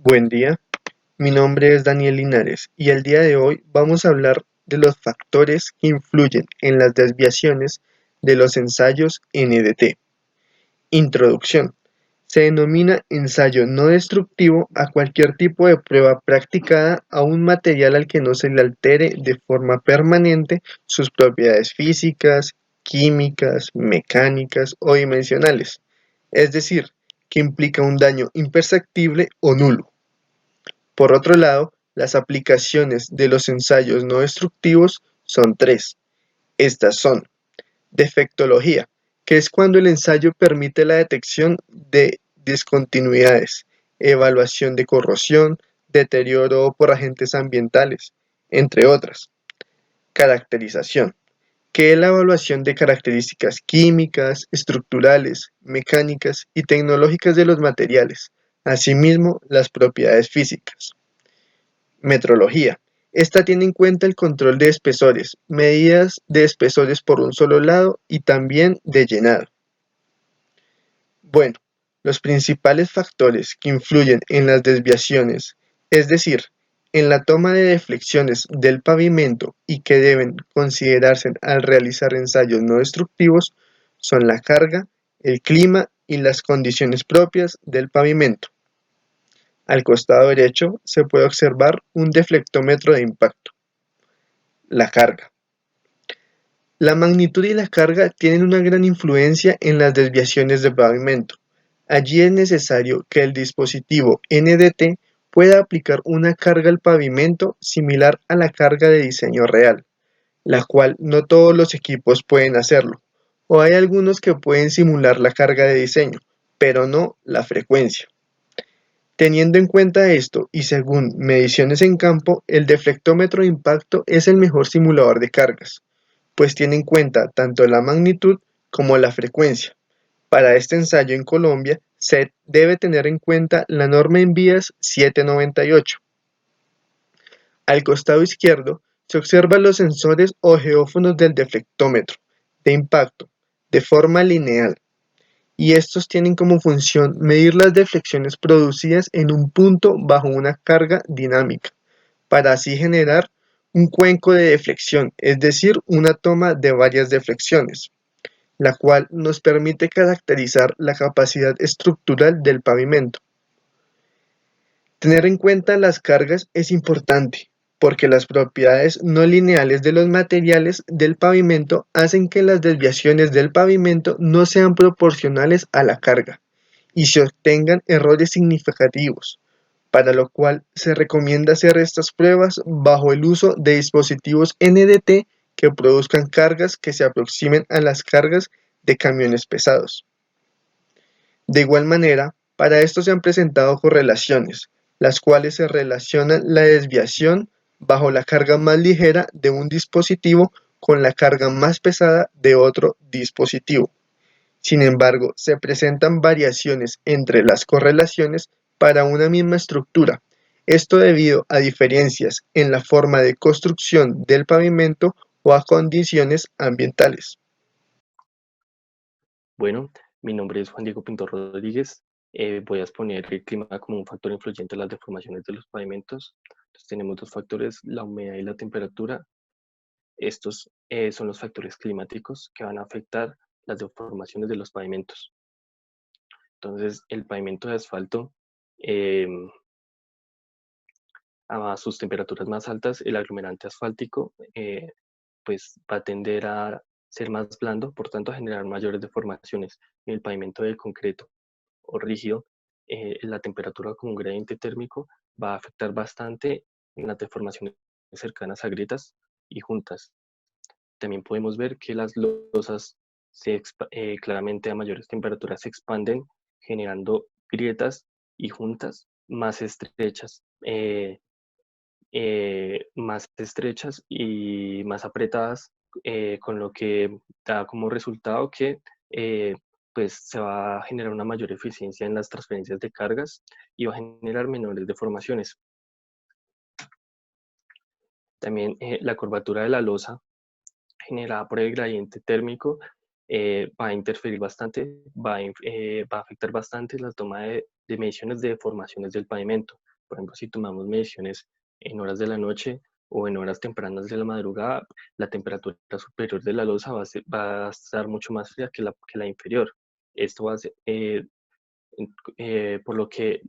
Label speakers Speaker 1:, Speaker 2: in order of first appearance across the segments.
Speaker 1: Buen día, mi nombre es Daniel Linares y el día de hoy vamos a hablar de los factores que influyen en las desviaciones de los ensayos NDT. Introducción. Se denomina ensayo no destructivo a cualquier tipo de prueba practicada a un material al que no se le altere de forma permanente sus propiedades físicas, químicas, mecánicas o dimensionales, es decir, que implica un daño imperceptible o nulo. Por otro lado, las aplicaciones de los ensayos no destructivos son tres. Estas son: defectología, que es cuando el ensayo permite la detección de discontinuidades, evaluación de corrosión, deterioro por agentes ambientales, entre otras. Caracterización, que es la evaluación de características químicas, estructurales, mecánicas y tecnológicas de los materiales, asimismo las propiedades físicas. Metrología. Esta tiene en cuenta el control de espesores, medidas de espesores por un solo lado y también de llenado. Bueno, los principales factores que influyen en las desviaciones, es decir, en la toma de deflexiones del pavimento y que deben considerarse al realizar ensayos no destructivos, son la carga, el clima y las condiciones propias del pavimento. Al costado derecho se puede observar un deflectómetro de impacto. La carga. La magnitud y la carga tienen una gran influencia en las desviaciones del pavimento. Allí es necesario que el dispositivo NDT pueda aplicar una carga al pavimento similar a la carga de diseño real, la cual no todos los equipos pueden hacerlo, o hay algunos que pueden simular la carga de diseño, pero no la frecuencia. Teniendo en cuenta esto y según mediciones en campo, el deflectómetro de impacto es el mejor simulador de cargas, pues tiene en cuenta tanto la magnitud como la frecuencia. Para este ensayo en Colombia se debe tener en cuenta la norma en vías 798. Al costado izquierdo se observan los sensores o geófonos del deflectómetro de impacto de forma lineal, y estos tienen como función medir las deflexiones producidas en un punto bajo una carga dinámica, para así generar un cuenco de deflexión, es decir, una toma de varias deflexiones, la cual nos permite caracterizar la capacidad estructural del pavimento. Tener en cuenta las cargas es importante, porque las propiedades no lineales de los materiales del pavimento hacen que las desviaciones del pavimento no sean proporcionales a la carga y se obtengan errores significativos, para lo cual se recomienda hacer estas pruebas bajo el uso de dispositivos NDT que produzcan cargas que se aproximen a las cargas de camiones pesados. De igual manera, para esto se han presentado correlaciones, las cuales se relacionan la desviación bajo la carga más ligera de un dispositivo con la carga más pesada de otro dispositivo. Sin embargo, se presentan variaciones entre las correlaciones para una misma estructura, esto debido a diferencias en la forma de construcción del pavimento o a condiciones ambientales.
Speaker 2: Bueno, mi nombre es Juan Diego Pintor Rodríguez. Voy a exponer el clima como un factor influyente en las deformaciones de los pavimentos. Entonces, tenemos dos factores, la humedad y la temperatura. Estos son los factores climáticos que van a afectar las deformaciones de los pavimentos. Entonces, el pavimento de asfalto, eh, a sus temperaturas más altas, el aglomerante asfáltico pues va a tender a ser más blando, por tanto a generar mayores deformaciones. En el pavimento de concreto o rígido, la temperatura con un gradiente térmico va a afectar bastante en las deformaciones cercanas a grietas y juntas. También podemos ver que las losas claramente a mayores temperaturas se expanden, generando grietas y juntas más estrechas y más apretadas, con lo que da como resultado que pues se va a generar una mayor eficiencia en las transferencias de cargas y va a generar menores deformaciones. También la curvatura de la losa generada por el gradiente térmico va a interferir bastante, va a afectar bastante la toma de mediciones de deformaciones del pavimento. Por ejemplo, si tomamos mediciones en horas de la noche o en horas tempranas de la madrugada, la temperatura superior de la losa va a estar mucho más fría que la inferior. Esto va a ser, por lo que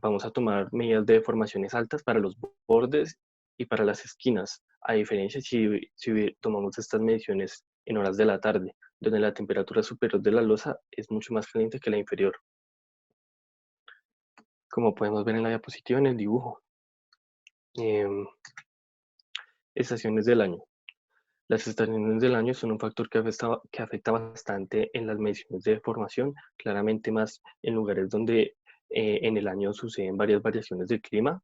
Speaker 2: vamos a tomar medidas de deformaciones altas para los bordes y para las esquinas, a diferencia si tomamos estas mediciones en horas de la tarde, donde la temperatura superior de la losa es mucho más caliente que la inferior, como podemos ver en la diapositiva en el dibujo. Estaciones del año. Las estaciones del año son un factor que afecta bastante en las mediciones de deformación, claramente más en lugares donde en el año suceden varias variaciones del clima,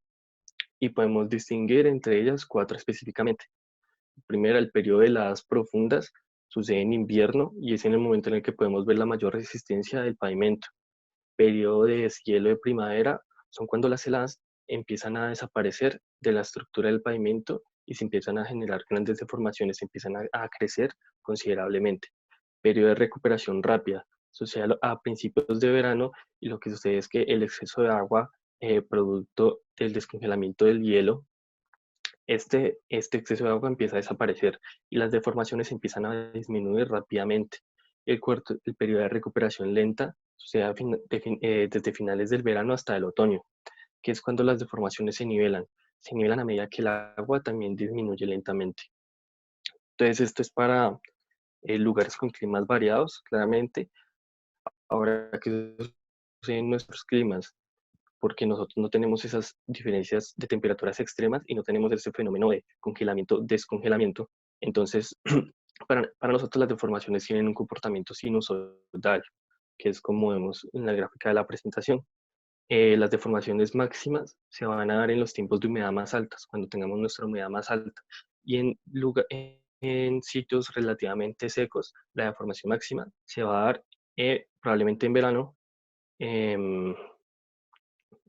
Speaker 2: y podemos distinguir entre ellas 4 específicamente. Primera, el periodo de heladas profundas sucede en invierno y es en el momento en el que podemos ver la mayor resistencia del pavimento. Periodo de deshielo de primavera son cuando las heladas empiezan a desaparecer de la estructura del pavimento y se empiezan a generar grandes deformaciones, se empiezan a crecer considerablemente. Periodo de recuperación rápida sucede a principios de verano y lo que sucede es que el exceso de agua producto del descongelamiento del hielo, este exceso de agua empieza a desaparecer y las deformaciones empiezan a disminuir rápidamente. El periodo de recuperación lenta sucede desde finales del verano hasta el otoño, que es cuando las deformaciones se nivelan. Se nivelan a medida que el agua también disminuye lentamente. Entonces, esto es para lugares con climas variados, claramente. Ahora que suceden nuestros climas, porque nosotros no tenemos esas diferencias de temperaturas extremas y no tenemos ese fenómeno de congelamiento, descongelamiento. Entonces, para nosotros las deformaciones tienen un comportamiento sinusoidal, que es como vemos en la gráfica de la presentación. Las deformaciones máximas se van a dar en los tiempos de humedad más altas, cuando tengamos nuestra humedad más alta. Y en sitios relativamente secos, la deformación máxima se va a dar probablemente en verano, em,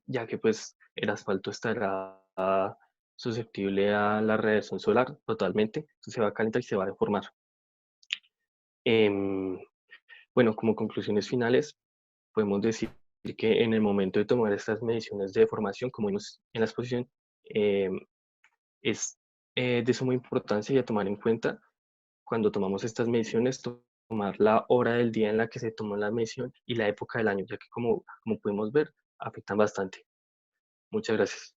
Speaker 2: ya que pues el asfalto estará susceptible a la radiación solar totalmente, entonces se va a calentar y se va a deformar. Em, bueno, como conclusiones finales, podemos decir que en el momento de tomar estas mediciones de deformación, como vimos en la exposición, es de suma importancia y a tomar en cuenta cuando tomamos estas mediciones, tomar la hora del día en la que se tomó la medición y la época del año, ya que como podemos ver, afectan bastante. Muchas gracias.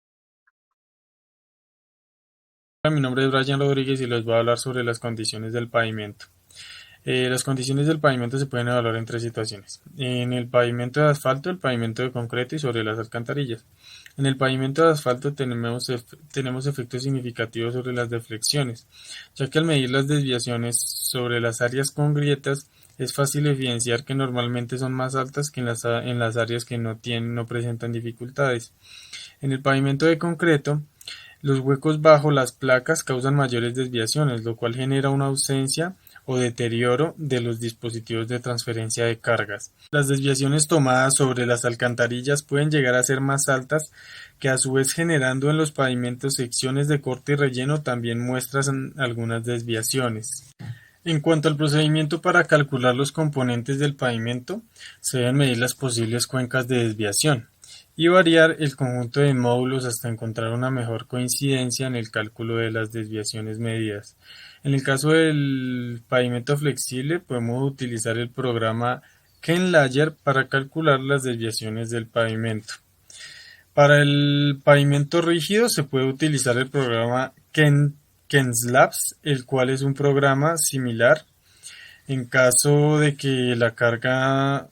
Speaker 3: Hola, mi nombre es Brian Rodríguez y les voy a hablar sobre las condiciones del pavimento. Las condiciones del pavimento se pueden evaluar en 3 situaciones. En el pavimento de asfalto, el pavimento de concreto y sobre las alcantarillas. En el pavimento de asfalto tenemos efectos significativos sobre las deflexiones, ya que al medir las desviaciones sobre las áreas con grietas es fácil evidenciar que normalmente son más altas que en las áreas que no presentan dificultades. En el pavimento de concreto, los huecos bajo las placas causan mayores desviaciones, lo cual genera una ausencia o deterioro de los dispositivos de transferencia de cargas. Las desviaciones tomadas sobre las alcantarillas pueden llegar a ser más altas, que a su vez generando en los pavimentos secciones de corte y relleno también muestran algunas desviaciones. En cuanto al procedimiento para calcular los componentes del pavimento, se deben medir las posibles cuencas de desviación y variar el conjunto de módulos hasta encontrar una mejor coincidencia en el cálculo de las desviaciones medidas. En el caso del pavimento flexible, podemos utilizar el programa KenLayer para calcular las desviaciones del pavimento. Para el pavimento rígido se puede utilizar el programa KenSlabs, el cual es un programa similar. En caso de que la carga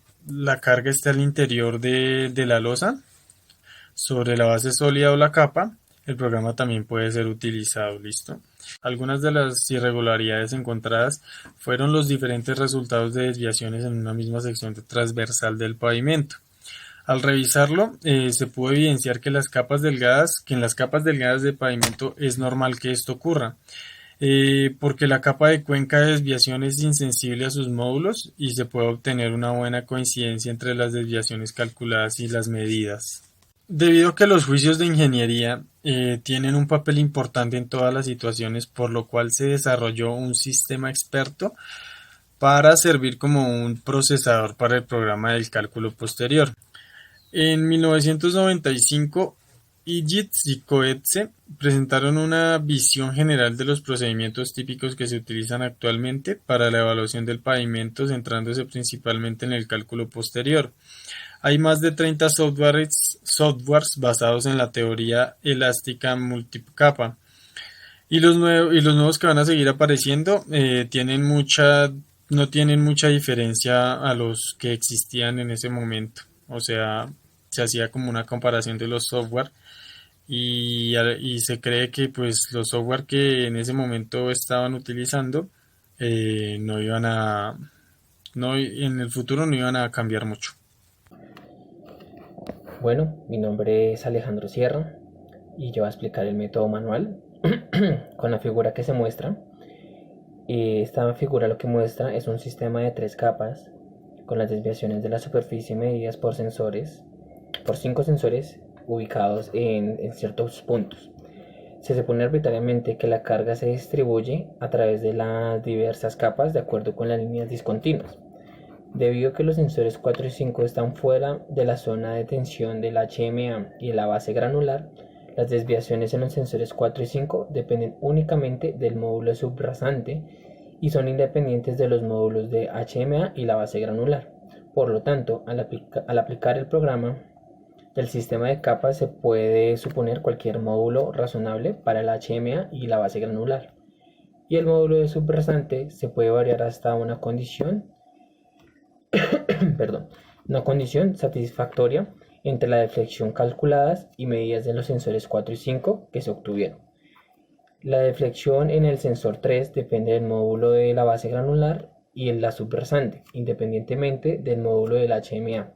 Speaker 3: esté al interior de la losa, sobre la base sólida o la capa, el programa también puede ser utilizado. ¿Listo? Algunas de las irregularidades encontradas fueron los diferentes resultados de desviaciones en una misma sección transversal del pavimento. Al revisarlo, se pudo evidenciar que en las capas delgadas de pavimento es normal que esto ocurra, porque la capa de cuenca de desviación es insensible a sus módulos y se puede obtener una buena coincidencia entre las desviaciones calculadas y las medidas. Debido a que los juicios de ingeniería tienen un papel importante en todas las situaciones, por lo cual se desarrolló un sistema experto para servir como un procesador para el programa del cálculo posterior. En 1995, Igitz y Coetze presentaron una visión general de los procedimientos típicos que se utilizan actualmente para la evaluación del pavimento, centrándose principalmente en el cálculo posterior. Hay más de 30 softwares basados en la teoría elástica multicapa. Y los nuevos que van a seguir apareciendo no tienen mucha diferencia a los que existían en ese momento. O sea, se hacía como una comparación de los software y se cree que pues los software que en ese momento estaban utilizando no iban a, no, en el futuro no iban a cambiar mucho.
Speaker 4: Bueno, mi nombre es Alejandro Sierra y yo voy a explicar el método manual con la figura que se muestra. Esta figura lo que muestra es un sistema de 3 capas con las desviaciones de la superficie medidas por sensores, por 5 sensores ubicados en ciertos puntos. Se supone arbitrariamente que la carga se distribuye a través de las diversas capas de acuerdo con las líneas discontinuas. Debido a que los sensores 4 y 5 están fuera de la zona de tensión del HMA y de la base granular, las desviaciones en los sensores 4 y 5 dependen únicamente del módulo subrasante y son independientes de los módulos de HMA y la base granular. Por lo tanto, al aplicar el programa del sistema de capas se puede suponer cualquier módulo razonable para el HMA y la base granular. Y el módulo de subrasante se puede variar hasta una condición una condición satisfactoria entre la deflexión calculadas y medidas de los sensores 4 y 5 que se obtuvieron. La deflexión en el sensor 3 depende del módulo de la base granular y en la subrasante, independientemente del módulo del HMA.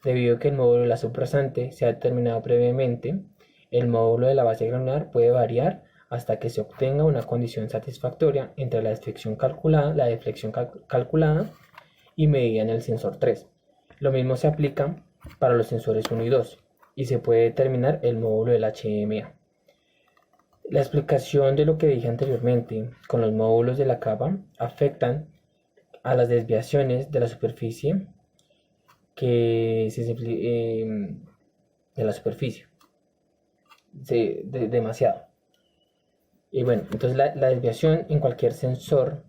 Speaker 4: Debido a que el módulo de la subrasante se ha determinado previamente, el módulo de la base granular puede variar hasta que se obtenga una condición satisfactoria entre la deflexión calculada y medida en el sensor 3. Lo mismo se aplica para los sensores 1 y 2 y se puede determinar el módulo del HMA. La explicación de lo que dije anteriormente con los módulos de la capa afectan a las desviaciones de la superficie de la superficie demasiado. Y bueno, entonces la desviación en cualquier sensor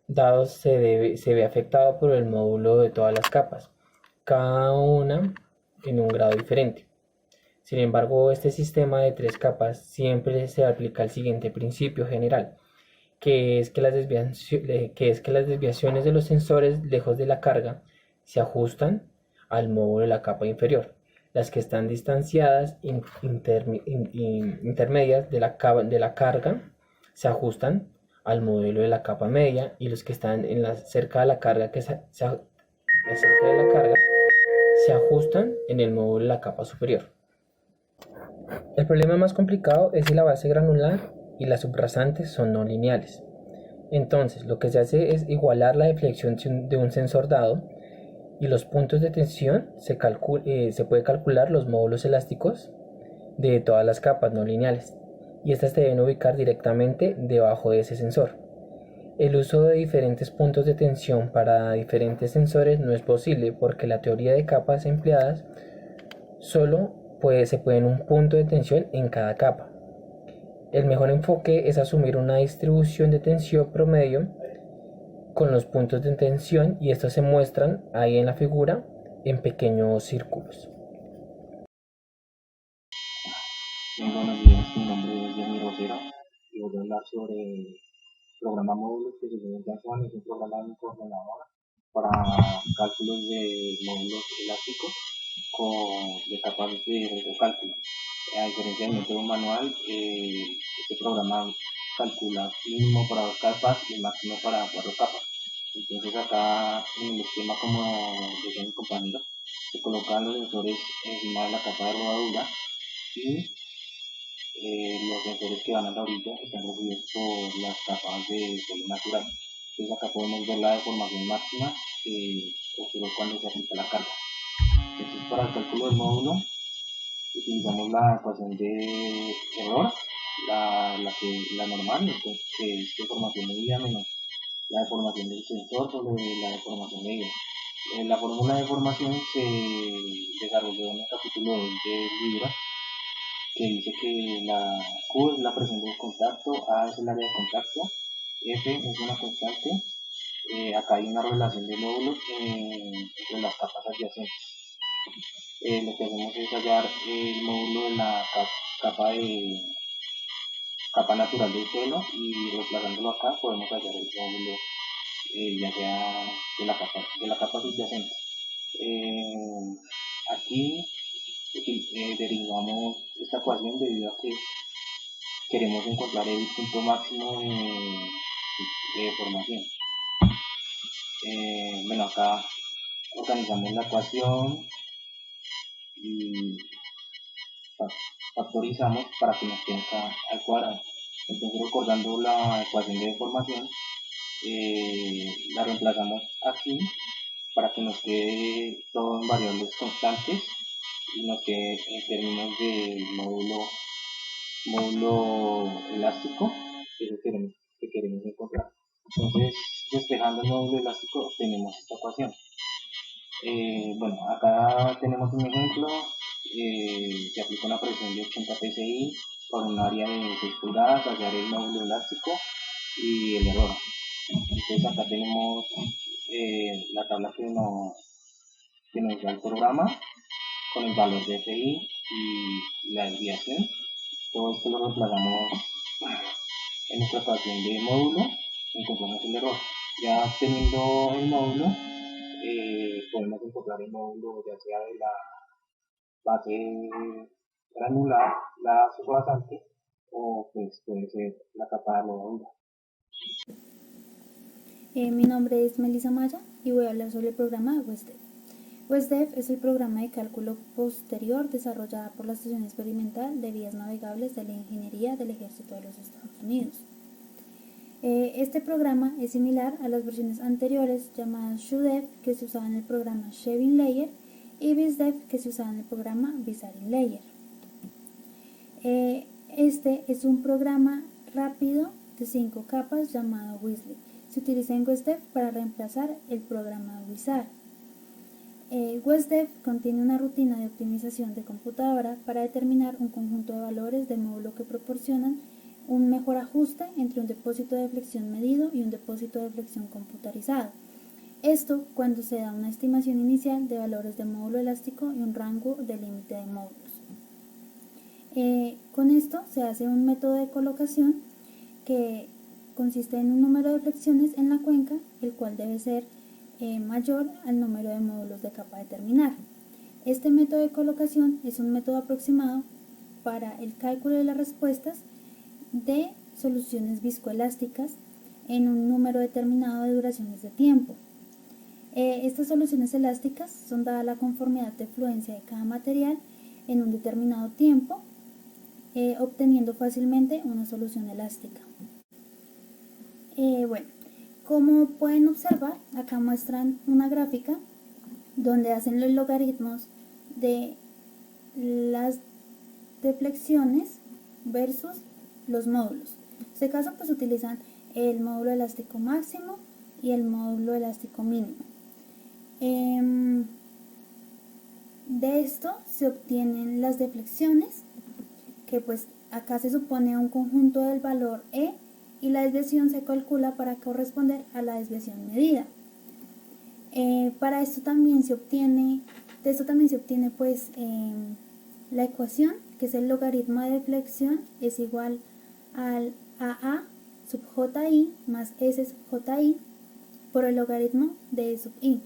Speaker 4: dado se ve afectado por el módulo de todas las capas, cada una en un grado diferente. Sin embargo, este sistema de 3 capas siempre se aplica el siguiente principio general, que es que las desviaciones de los sensores lejos de la carga se ajustan al módulo de la capa inferior. Las que están distanciadas intermedias de la carga se ajustan al módulo de la capa media y los que están cerca de la carga se ajustan en el módulo de la capa superior. El problema más complicado es si la base granular y las subrasantes son no lineales. Entonces, lo que se hace es igualar la deflexión de un sensor dado y los puntos de tensión se puede calcular los módulos elásticos de todas las capas no lineales y estas se deben ubicar directamente debajo de ese sensor. El uso de diferentes puntos de tensión para diferentes sensores no es posible porque la teoría de capas empleadas solo se puede un punto de tensión en cada capa. El mejor enfoque es asumir una distribución de tensión promedio con los puntos de tensión y estos se muestran ahí en la figura en pequeños círculos.
Speaker 5: Buenos días, mi nombre es Jeremy Rosera y voy a hablar sobre el programa módulos que se implementa en es un programa de coordinadora para cálculos de módulos elásticos de capas de retrocálculo. A diferencia del método manual, este programa calcula mínimo para 2 capas y máximo para 4 capas. Entonces acá en el esquema, como decía mi compañero, se colocan los sensores encima de la capa de rodadura y los sensores que van a la orilla están regidos por las capas de suelo natural. Entonces acá podemos ver la deformación máxima que ocurre cuando se aplica la carga. Entonces para el cálculo del módulo utilizamos la ecuación de error, la normal, entonces, que es deformación medida menos la deformación del sensor sobre la deformación de ella. La fórmula de deformación se desarrolló en el capítulo 2 de Libra, que dice que la Q es la presión del contacto, A es el área de contacto, F es una constante. Acá hay una relación de módulos entre las capas adyacentes. Lo que hacemos es hallar el módulo de la capa natural del suelo y reemplazándolo acá podemos hallar el módulo ya sea de la capa subyacente. Aquí derivamos esta ecuación debido a que queremos encontrar el punto máximo de deformación. Bueno, acá organizamos la ecuación y factorizamos para que nos quede al cuadrado. Entonces, recordando la ecuación de deformación, la reemplazamos aquí para que nos quede todo en variables constantes y nos quede en términos del módulo elástico que queremos encontrar. Entonces, despejando el módulo elástico obtenemos esta ecuación. Bueno, acá tenemos un ejemplo. Se aplica una presión de 80 psi por un área de 6 pulgadas, hallar el módulo elástico y el error. Entonces acá tenemos la tabla que nos da el programa con el valor de FI y la desviación. Todo esto lo reemplazamos en nuestra ecuación de módulo y encontramos el error. Ya teniendo el módulo, podemos encontrar el módulo ya sea de la base granular, la subrasante, o pues puede ser la capa de levadura.
Speaker 6: Mi nombre es Melissa Maya y voy a hablar sobre el programa WESDEF. WESDEF es el programa de cálculo posterior desarrollado por la Estación Experimental de Vías Navegables de la Ingeniería del Ejército de los Estados Unidos. Este programa es similar a las versiones anteriores llamadas SHU-DEF, que se usaba en el programa Shaping Layer, y VisDeF, que se usaba en el programa Visaring Layer. Este es un programa rápido de 5 capas llamado Weasley. Se utiliza en WESDEF para reemplazar el programa Wizard. WESDEF contiene una rutina de optimización de computadora para determinar un conjunto de valores del módulo que proporcionan un mejor ajuste entre un depósito de flexión medido y un depósito de flexión computarizado. Esto cuando se da una estimación inicial de valores de módulo elástico y un rango de límite de módulos. Con esto se hace un método de colocación que consiste en un número de flexiones en la cuenca, el cual debe ser mayor al número de módulos de capa a determinar. Este método de colocación es un método aproximado para el cálculo de las respuestas de soluciones viscoelásticas en un número determinado de duraciones de tiempo. Estas soluciones elásticas son dadas la conformidad de fluencia de cada material en un determinado tiempo, obteniendo fácilmente una solución elástica. Bueno, como pueden observar, acá muestran una gráfica donde hacen los logaritmos de las deflexiones versus los módulos. En este caso pues utilizan el módulo elástico máximo y el módulo elástico mínimo. De esto se obtienen las deflexiones, que pues acá se supone un conjunto del valor E, y la desviación se calcula para corresponder a la desviación medida. Para esto también se obtiene, pues la ecuación, que es el logaritmo de deflexión, es igual al AA sub JI más S sub JI por el logaritmo de E sub I,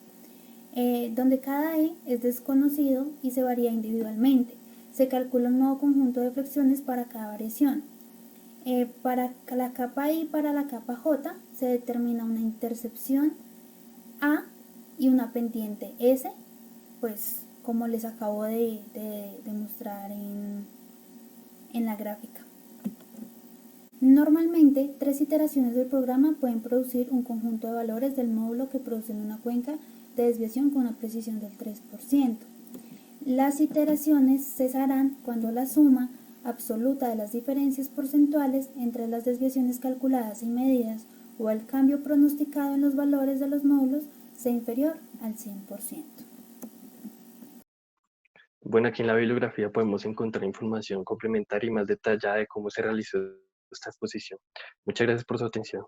Speaker 6: donde cada E es desconocido y se varía individualmente. Se calcula un nuevo conjunto de flexiones para cada variación. Para la capa I y para la capa J se determina una intercepción A y una pendiente S, pues como les acabo de mostrar en la gráfica. Normalmente, 3 iteraciones del programa pueden producir un conjunto de valores del módulo que producen una cuenca de desviación con una precisión del 3%. Las iteraciones cesarán cuando la suma absoluta de las diferencias porcentuales entre las desviaciones calculadas y medidas o el cambio pronosticado en los valores de los módulos sea inferior al 100%.
Speaker 2: Bueno, aquí en la bibliografía podemos encontrar información complementaria y más detallada de cómo se realizó esta exposición. Muchas gracias por su atención.